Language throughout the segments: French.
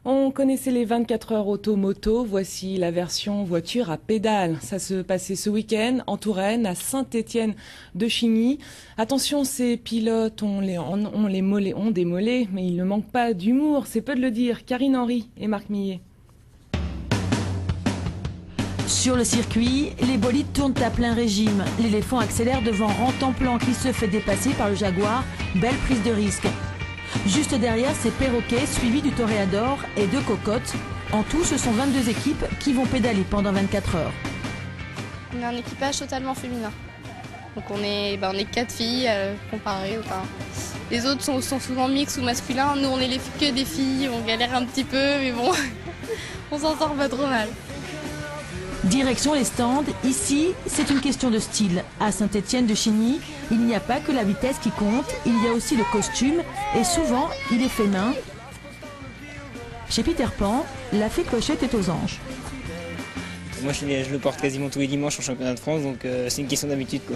On connaissait les 24 heures auto-moto, voici la version voiture à pédale. Ça se passait ce week-end en Touraine, à Saint-Étienne-de-Chigny. Attention, ces pilotes ont des mollets, mais ils ne manquent pas d'humour, c'est peu de le dire. Karine Henry et Marc Millet. Sur le circuit, les bolides tournent à plein régime. L'éléphant accélère devant Rantanplan qui se fait dépasser par le Jaguar. Belle prise de risque. Juste derrière, c'est Perroquet suivi du Toréador et de Cocotte. En tout, ce sont 22 équipes qui vont pédaler pendant 24 heures. On est un équipage totalement féminin. Donc on est 4 filles comparées. Les autres sont souvent mixtes ou masculins. Nous, on est que des filles, on galère un petit peu, mais bon, on s'en sort pas trop mal. Direction les stands, ici c'est une question de style. À Saint-Étienne-de-Chigny, il n'y a pas que la vitesse qui compte, il y a aussi le costume et souvent il est fait main. Chez Peter Pan, la fée Clochette est aux anges. Moi je le porte quasiment tous les dimanches en championnat de France, donc c'est une question d'habitude quoi.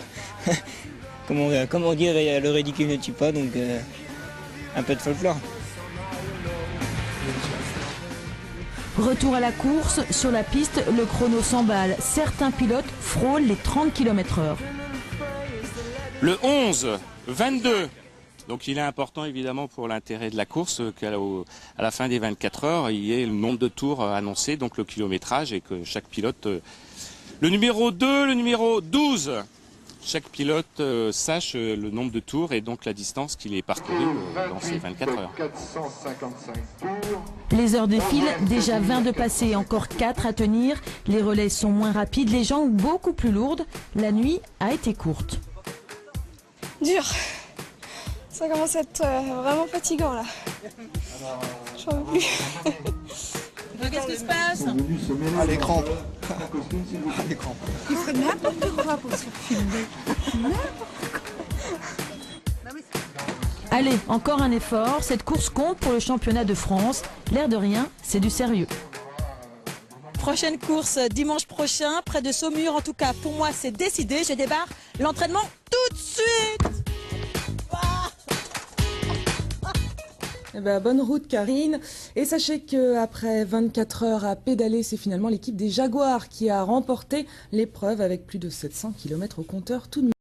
Comment dire, le ridicule ne tue pas, donc un peu de folklore. Retour à la course, sur la piste, le chrono s'emballe. Certains pilotes frôlent les 30 km/h. Le 11, 22. Donc il est important évidemment pour l'intérêt de la course qu'à la fin des 24 heures, il y ait le nombre de tours annoncé, donc le kilométrage, et que chaque pilote, le numéro 2, le numéro 12, chaque pilote sache le nombre de tours et donc la distance qu'il est parcouru dans ces 24 heures. 455 tours. Les heures défilent, déjà 20 de passées, encore 4 à tenir. Les relais sont moins rapides, les jambes beaucoup plus lourdes. La nuit a été courte. Dur. Ça commence à être vraiment fatigant là. J'en veux plus. Qu'est-ce qui se passe? Ah, les crampes. Les crampes. Il ferait n'importe quoi pour se filmer. Allez, encore un effort. Cette course compte pour le championnat de France. L'air de rien, c'est du sérieux. Prochaine course dimanche prochain, près de Saumur. En tout cas, pour moi, c'est décidé. Je débarque l'entraînement tout de suite. Eh ben, bonne route Karine. Et sachez qu'après 24 heures à pédaler, c'est finalement l'équipe des Jaguars qui a remporté l'épreuve avec plus de 700 km au compteur tout de même.